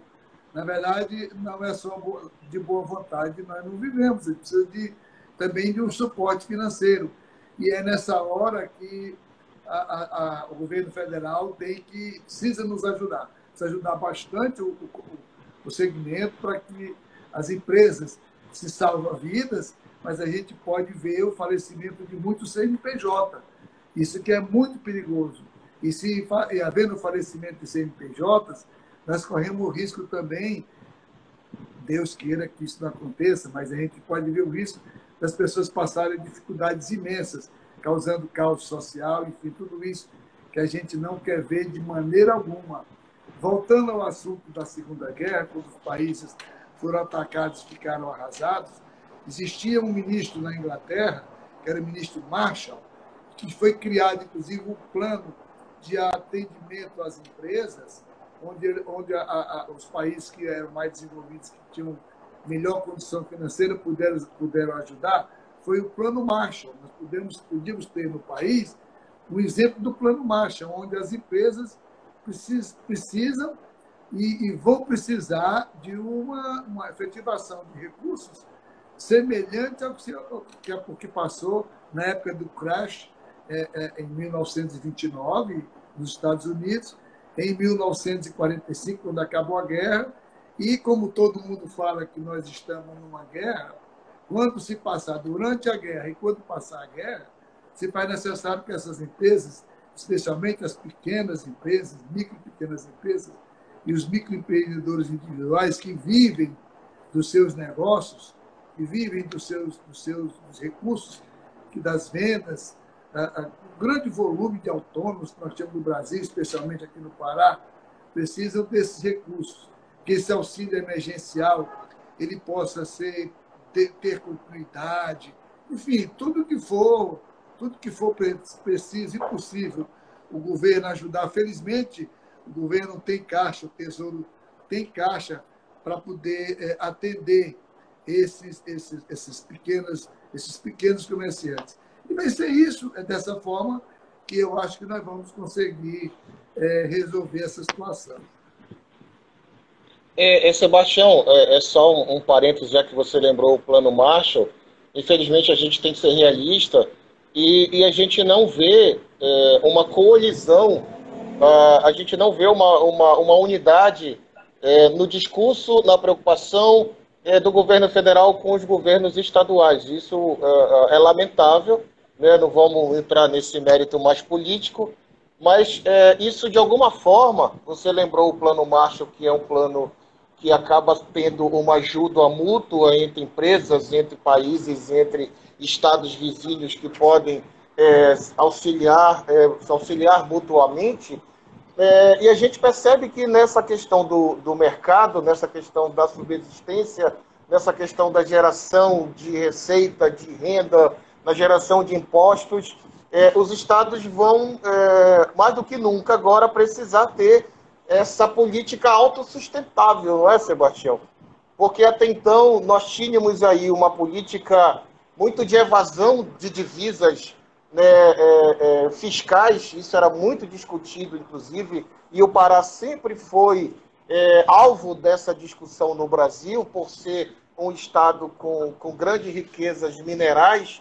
Na verdade, não é só de boa vontade, nós não vivemos, a gente precisa também de um suporte financeiro. E é nessa hora que o governo federal precisa nos ajudar. Precisa ajudar bastante o segmento para que as empresas se salvam vidas, mas a gente pode ver o falecimento de muitos CNPJ. Isso que é muito perigoso. E havendo o falecimento de CNPJs, nós corremos o risco também, Deus queira que isso não aconteça, mas a gente pode ver o risco das pessoas passarem dificuldades imensas, causando caos social, enfim, tudo isso que a gente não quer ver de maneira alguma. Voltando ao assunto da Segunda Guerra, quando os países foram atacados e ficaram arrasados, existia um ministro na Inglaterra, que era o ministro Marshall, que foi criado, inclusive, um plano de atendimento às empresas, onde os países que eram mais desenvolvidos, que tinham melhor condição financeira, puderam ajudar. Foi o Plano Marshall. Nós podíamos ter no país um exemplo do Plano Marshall, onde as empresas precisam e vão precisar de uma efetivação de recursos semelhante ao que passou na época do crash em 1929, nos Estados Unidos, em 1945, quando acabou a guerra, e como todo mundo fala que nós estamos numa guerra, quando se passar durante a guerra e quando passar a guerra, se faz necessário que essas empresas, especialmente as pequenas empresas, micro e pequenas empresas, e os microempreendedores individuais que vivem dos seus negócios, que vivem dos recursos, das vendas, o grande volume de autônomos que nós temos no Brasil, especialmente aqui no Pará, precisam desses recursos, que esse auxílio emergencial ele possa ter continuidade, enfim, tudo que for preciso e possível o governo ajudar. Felizmente, o governo tem caixa, o Tesouro tem caixa para poder atender esses pequenos comerciantes. E vai ser isso, dessa forma que eu acho que nós vamos conseguir resolver essa situação. Sebastião, só um parênteses, já que você lembrou o Plano Marshall. Infelizmente, a gente tem que ser realista e a gente não vê uma coalizão, a gente não vê uma unidade no discurso, na preocupação do governo federal com os governos estaduais. Isso é lamentável, né? Não vamos entrar nesse mérito mais político, mas isso, de alguma forma, você lembrou o Plano Marshall, que é um plano que acaba tendo uma ajuda mútua entre empresas, entre países, entre estados vizinhos que podem auxiliar mutuamente. E a gente percebe que nessa questão do mercado, nessa questão da subsistência, nessa questão da geração de receita, de renda, na geração de impostos, os estados vão, mais do que nunca, agora precisar ter essa política autossustentável, não é, Sebastião? porque até então nós tínhamos aí uma política muito de evasão de divisas, né, fiscais, isso era muito discutido, inclusive, e o Pará sempre foi alvo dessa discussão no Brasil, por ser um estado com grandes riquezas minerais,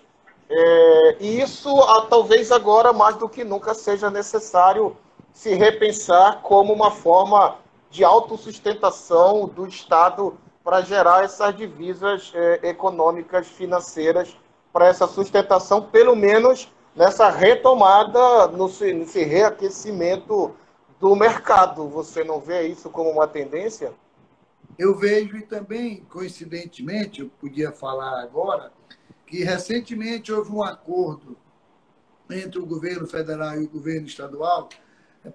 e isso talvez agora, mais do que nunca, seja necessário se repensar como uma forma de autossustentação do Estado para gerar essas divisas econômicas, financeiras, para essa sustentação, pelo menos nessa retomada, nesse reaquecimento do mercado. Você não vê isso como uma tendência? Eu vejo, e também, coincidentemente, eu podia falar agora, que recentemente houve um acordo entre o governo federal e o governo estadual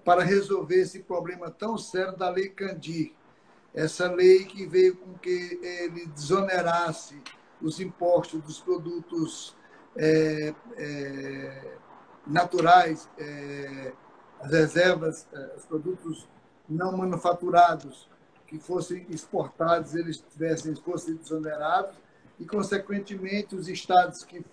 para resolver esse problema tão sério da Lei Candir. Essa lei que veio com que ele desonerasse os impostos dos produtos naturais, as reservas, os produtos não manufaturados que fossem exportados, eles fossem desonerados, e, consequentemente, os estados que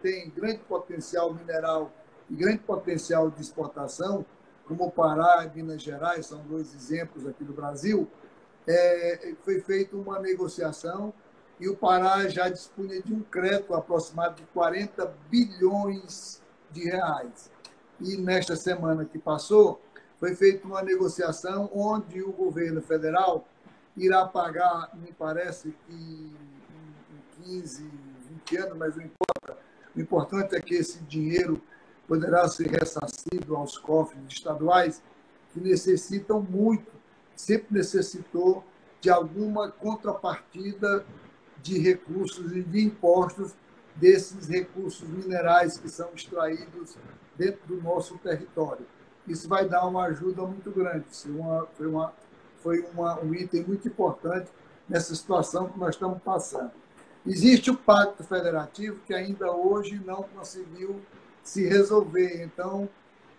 têm grande potencial mineral e grande potencial de exportação, como o Pará e Minas Gerais, são dois exemplos aqui do Brasil, foi feita uma negociação e o Pará já dispunha de um crédito aproximado de 40 bilhões de reais. E nesta semana que passou, foi feita uma negociação onde o governo federal irá pagar, me parece que em 15, 20 anos, mas o importante é que esse dinheiro poderá ser ressarcido aos cofres estaduais que necessitam muito, sempre necessitou de alguma contrapartida de recursos e de impostos desses recursos minerais que são extraídos dentro do nosso território. Isso vai dar uma ajuda muito grande. Foi um item muito importante nessa situação que nós estamos passando. Existe o Pacto Federativo, que ainda hoje não conseguiu se resolver. Então,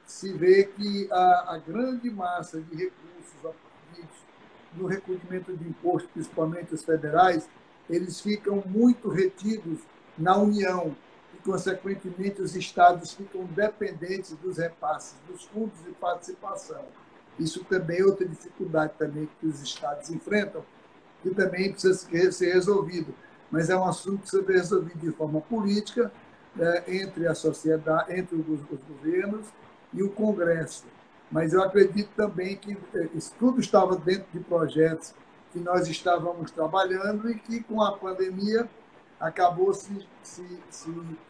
se vê que a grande massa de recursos no recolhimento de impostos, principalmente os federais, eles ficam muito retidos na União e, consequentemente, os estados ficam dependentes dos repasses, dos fundos de participação. Isso também é outra dificuldade também que os estados enfrentam, que também precisa ser resolvido. Mas é um assunto que precisa ser resolvido de forma política, entre a sociedade, entre os governos e o Congresso. Mas eu acredito também que isso tudo estava dentro de projetos que nós estávamos trabalhando e que, com a pandemia, acabou se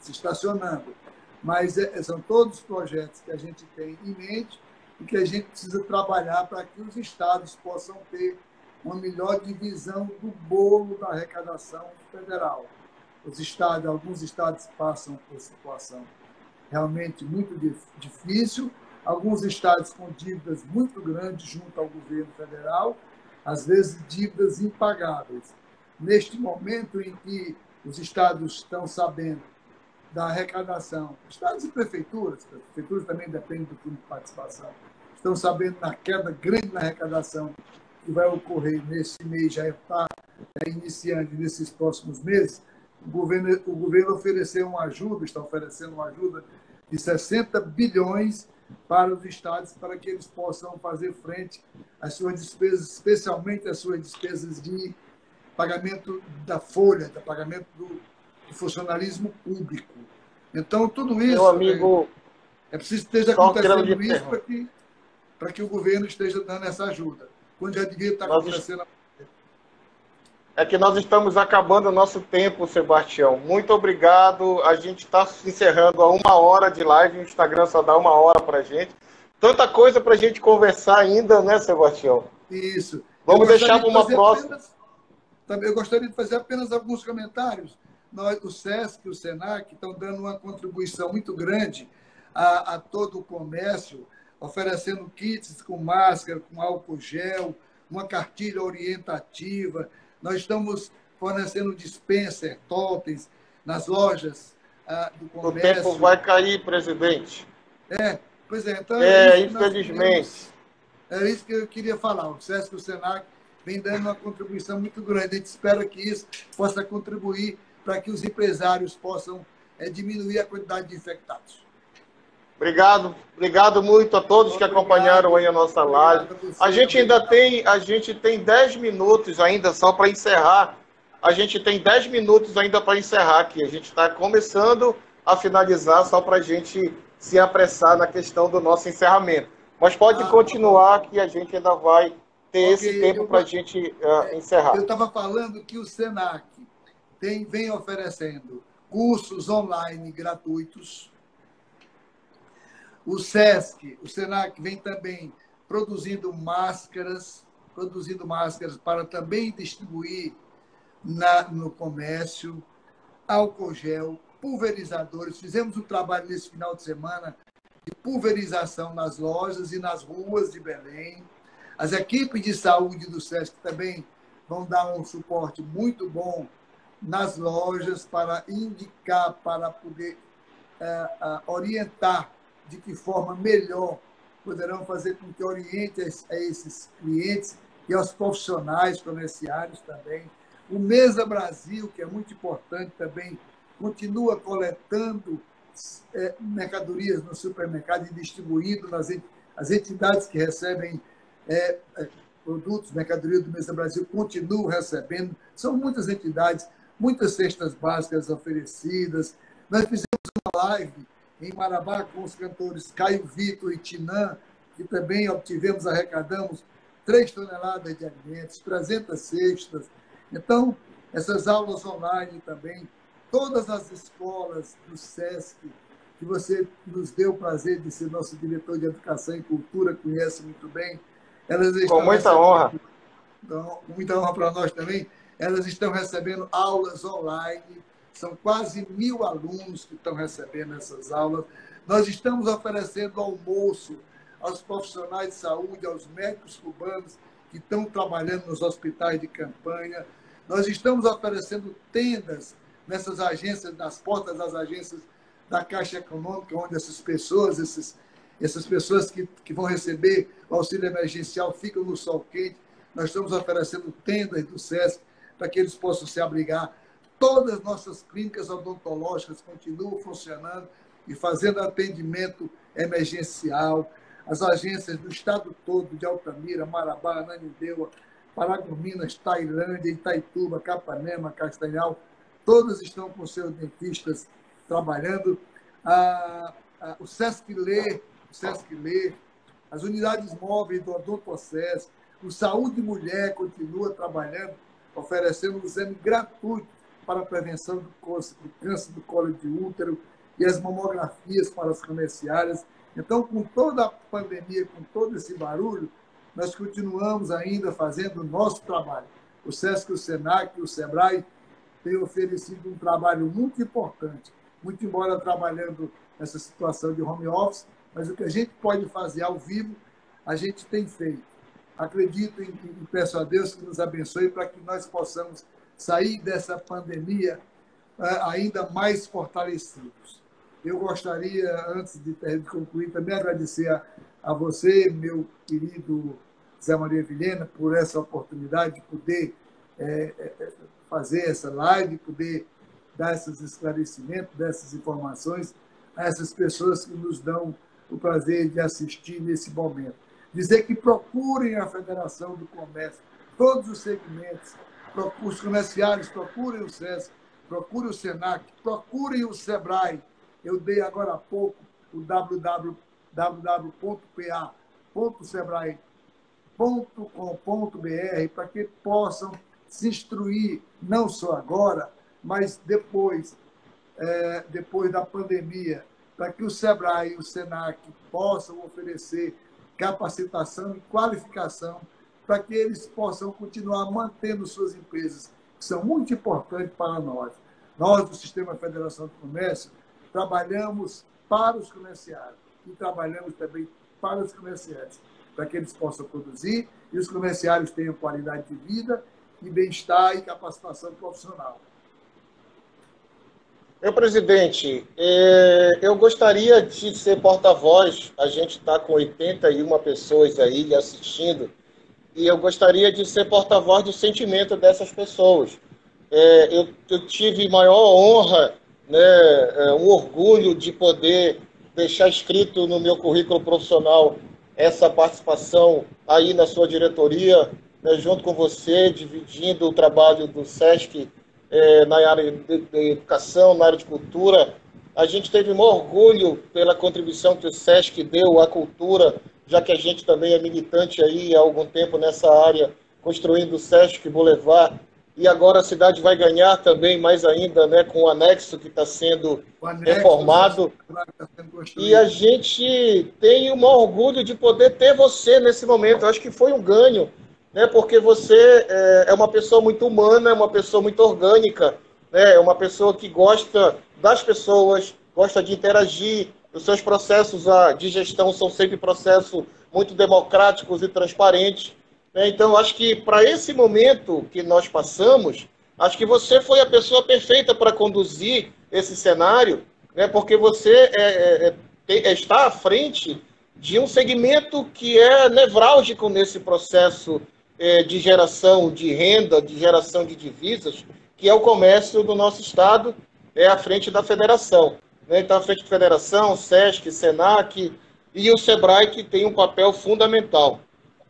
estacionando. Mas são todos projetos que a gente tem em mente e que a gente precisa trabalhar para que os estados possam ter uma melhor divisão do bolo da arrecadação federal. Alguns estados passam por situação realmente muito difícil, alguns estados com dívidas muito grandes junto ao governo federal, às vezes dívidas impagáveis. Neste momento em que os estados estão sabendo da arrecadação, estados e prefeituras também dependem do fundo de participação, estão sabendo da queda grande na arrecadação que vai ocorrer nesse mês, já está iniciando nesses próximos meses. O governo ofereceu uma ajuda, está oferecendo uma ajuda de 60 bilhões para os estados, para que eles possam fazer frente às suas despesas, especialmente às suas despesas de pagamento da folha, de pagamento do funcionalismo público. Então, tudo isso meu amigo, é preciso que esteja acontecendo isso para que o governo esteja dando essa ajuda, quando já devia estar acontecendo. É que nós estamos acabando o nosso tempo, Sebastião. Muito obrigado. A gente está encerrando a 1 hora de live. O Instagram só dá 1 hora para a gente. Tanta coisa para a gente conversar ainda, né, Sebastião? Isso. Vamos deixar para uma próxima. Eu gostaria de fazer apenas alguns comentários. O SESC e o SENAC estão dando uma contribuição muito grande a todo o comércio, oferecendo kits com máscara, com álcool gel, uma cartilha orientativa. Nós estamos fornecendo dispenser, totens, nas lojas do comércio. O tempo vai cair, presidente. Pois é. Então, infelizmente. É isso que eu queria falar. O SESC e o SENAC vem dando uma contribuição muito grande. A gente espera que isso possa contribuir para que os empresários possam diminuir a quantidade de infectados. Obrigado muito a todos que acompanharam aí a nossa live. A gente tem 10 minutos ainda só para encerrar. A gente tem 10 minutos ainda para encerrar aqui. A gente está começando a finalizar só para a gente se apressar na questão do nosso encerramento. Mas pode continuar que a gente ainda vai ter esse tempo para a gente encerrar. Eu estava falando que o SENAC vem oferecendo cursos online gratuitos. O SESC, o SENAC, vem também produzindo máscaras para também distribuir no comércio, álcool gel, pulverizadores. Fizemos um trabalho nesse final de semana de pulverização nas lojas e nas ruas de Belém. As equipes de saúde do SESC também vão dar um suporte muito bom nas lojas para indicar, para poder orientar de que forma melhor poderão fazer com que oriente a esses clientes e aos profissionais comerciários também. O Mesa Brasil, que é muito importante também, continua coletando mercadorias no supermercado e distribuindo as entidades que recebem produtos, mercadorias do Mesa Brasil, continuam recebendo. São muitas entidades, muitas cestas básicas oferecidas. Nós fizemos uma live em Marabá com os cantores Caio Vitor e Tinã, que também arrecadamos 3 toneladas de alimentos, 300 cestas. Então, essas aulas online também, todas as escolas do SESC, que você nos deu o prazer de ser nosso diretor de Educação e Cultura, conhece muito bem, elas estão com muita honra. Então, muita honra para nós também. Elas estão recebendo aulas online. São quase 1.000 alunos que estão recebendo essas aulas. Nós estamos oferecendo almoço aos profissionais de saúde, aos médicos cubanos que estão trabalhando nos hospitais de campanha. Nós estamos oferecendo tendas nessas agências, nas portas das agências da Caixa Econômica, onde essas pessoas que vão receber o auxílio emergencial ficam no sol quente. Nós estamos oferecendo tendas do SESC para que eles possam se abrigar. Todas as nossas clínicas odontológicas continuam funcionando e fazendo atendimento emergencial. As agências do estado todo, de Altamira, Marabá, Ananindeua, Paragominas, Tailândia, Itaituba, Capanema, Castanhal, todas estão com seus dentistas trabalhando. O SESC Lê, as unidades móveis do Odontocesc, o Saúde Mulher continua trabalhando, oferecendo um exame gratuito para a prevenção do câncer do colo de útero e as mamografias para as comerciárias. Então, com toda a pandemia, com todo esse barulho, nós continuamos ainda fazendo o nosso trabalho. O SESC, o SENAC, o SEBRAE têm oferecido um trabalho muito importante, muito embora trabalhando nessa situação de home office, mas o que a gente pode fazer ao vivo, a gente tem feito. Acredito e peço a Deus que nos abençoe para que nós possamos sair dessa pandemia ainda mais fortalecidos. Eu gostaria, antes de concluir, também agradecer a você, meu querido Zé Maria Vilhena, por essa oportunidade de poder fazer essa live, poder dar esses esclarecimentos, dessas informações a essas pessoas que nos dão o prazer de assistir nesse momento. Dizer que procurem a Federação do Comércio, todos os segmentos, os comerciários, procurem o SESC, procurem o SENAC, procurem o SEBRAE. Eu dei agora há pouco o www.pa.sebrae.com.br para que possam se instruir, não só agora, mas depois da pandemia, para que o SEBRAE e o SENAC possam oferecer capacitação e qualificação para que eles possam continuar mantendo suas empresas, que são muito importantes para nós. Nós, do Sistema Federação do Comércio, trabalhamos para os comerciários e trabalhamos também para os comerciantes, para que eles possam produzir e os comerciários tenham qualidade de vida e bem-estar e capacitação profissional. Meu presidente, eu gostaria de ser porta-voz. A gente está com 81 pessoas aí assistindo e eu gostaria de ser porta-voz do sentimento dessas pessoas. Eu tive maior honra, né, um orgulho de poder deixar escrito no meu currículo profissional essa participação aí na sua diretoria, né, junto com você, dividindo o trabalho do SESC na área de educação, na área de cultura. A gente teve um orgulho pela contribuição que o SESC deu à cultura, já que a gente também é militante aí há algum tempo nessa área, construindo o SESC Boulevard. E agora a cidade vai ganhar também mais ainda, né, com o anexo que está sendo reformado. E a gente tem um orgulho de poder ter você nesse momento. Eu acho que foi um ganho, né, porque você é uma pessoa muito humana, é uma pessoa muito orgânica, né, é uma pessoa que gosta das pessoas, gosta de interagir. Os seus processos de gestão são sempre processos muito democráticos e transparentes. Então, acho que para esse momento que nós passamos, acho que você foi a pessoa perfeita para conduzir esse cenário, né, porque você está à frente de um segmento que é nevrálgico nesse processo de geração de renda, de geração de divisas, que é o comércio do nosso Estado, à frente da federação. Né? Então, à frente da federação, SESC, SENAC e o SEBRAE, que tem um papel fundamental.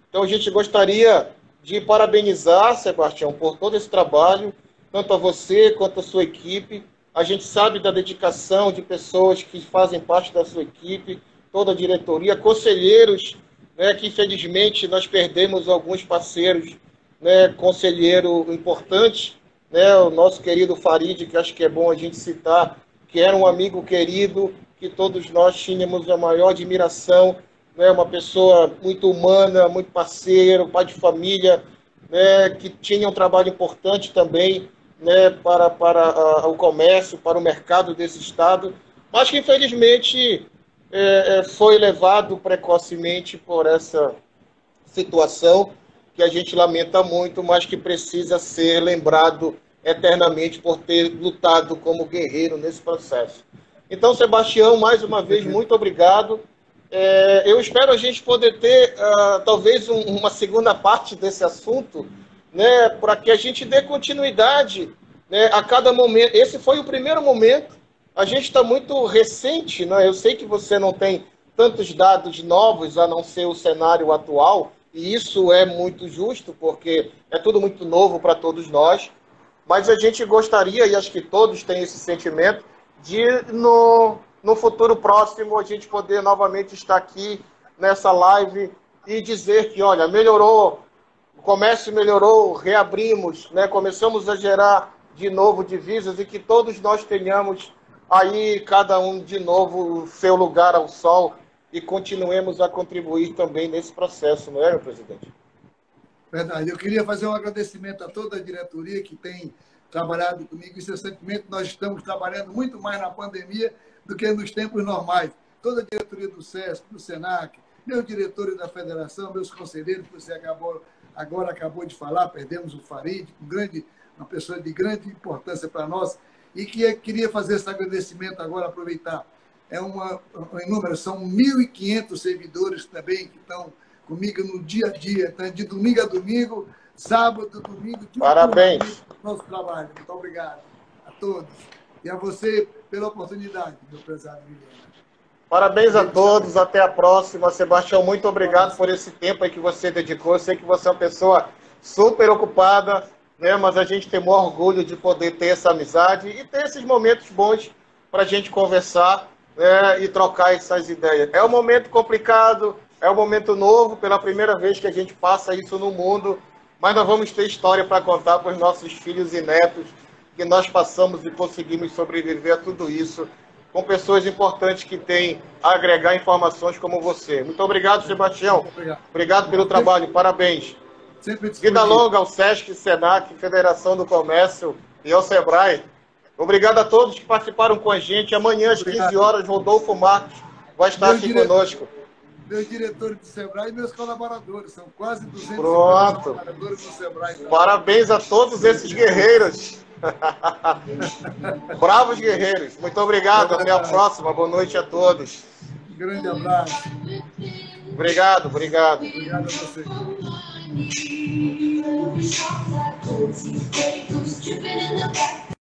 Então, a gente gostaria de parabenizar, Sebastião, por todo esse trabalho, tanto a você quanto a sua equipe. A gente sabe da dedicação de pessoas que fazem parte da sua equipe, toda a diretoria, conselheiros, né, que infelizmente nós perdemos alguns parceiros, né, conselheiro importante, né, o nosso querido Farid, que acho que é bom a gente citar, que era um amigo querido, que todos nós tínhamos a maior admiração, né, uma pessoa muito humana, muito parceiro, pai de família, né, que tinha um trabalho importante também, né, para o comércio, para o mercado desse estado, mas que infelizmente foi levado precocemente por essa situação que a gente lamenta muito, mas que precisa ser lembrado eternamente por ter lutado como guerreiro nesse processo. Então, Sebastião, mais uma vez, muito obrigado. Eu espero a gente poder ter, talvez, uma segunda parte desse assunto, né, para que a gente dê continuidade, né, a cada momento. Esse foi o primeiro momento, a gente está muito recente, né? Eu sei que você não tem tantos dados novos, a não ser o cenário atual, e isso é muito justo, porque é tudo muito novo para todos nós, mas a gente gostaria, e acho que todos têm esse sentimento, de, no futuro próximo, a gente poder novamente estar aqui nessa live e dizer que, olha, melhorou, o comércio melhorou, reabrimos, né, começamos a gerar de novo divisas e que todos nós tenhamos aí, cada um de novo, o seu lugar ao sol e continuemos a contribuir também nesse processo, não é, meu presidente? Verdade. Eu queria fazer um agradecimento a toda a diretoria que tem trabalhado comigo. Recentemente, nós estamos trabalhando muito mais na pandemia do que nos tempos normais. Toda a diretoria do SESC, do SENAC, meus diretores da federação, meus conselheiros, que você agora acabou de falar, perdemos o Farid, uma pessoa de grande importância para nós, e que queria fazer esse agradecimento agora, aproveitar. Em número, são 1.500 servidores também que estão comigo no dia a dia, tá? De domingo a domingo, sábado, domingo, parabéns. Nosso trabalho. Muito obrigado a todos. E a você pela oportunidade, meu prezado Guilherme. Parabéns a todos, até a próxima. Sebastião, muito obrigado por esse tempo aí que você dedicou. Eu sei que você é uma pessoa super ocupada, né? Mas a gente tem o maior orgulho de poder ter essa amizade e ter esses momentos bons para a gente conversar, né, e trocar essas ideias. É um momento complicado, é um momento novo, pela primeira vez que a gente passa isso no mundo, mas nós vamos ter história para contar para os nossos filhos e netos, que nós passamos e conseguimos sobreviver a tudo isso, com pessoas importantes que têm a agregar informações como você. Muito obrigado, Sebastião. Obrigado pelo trabalho, parabéns. Vida longa ao SESC, SENAC, Federação do Comércio e ao SEBRAE. Obrigado a todos que participaram com a gente. Amanhã, às 15 horas, Rodolfo Marcos vai estar aqui conosco. Meus diretores do SEBRAE e meus colaboradores. São quase 200 colaboradores do SEBRAE. Parabéns a todos esses guerreiros. Bravos guerreiros. Muito obrigado. Até a próxima. Boa noite a todos. Um grande abraço. Obrigado. Obrigado a você. me. Little shots like cold teeth, gray goose dripping in the back.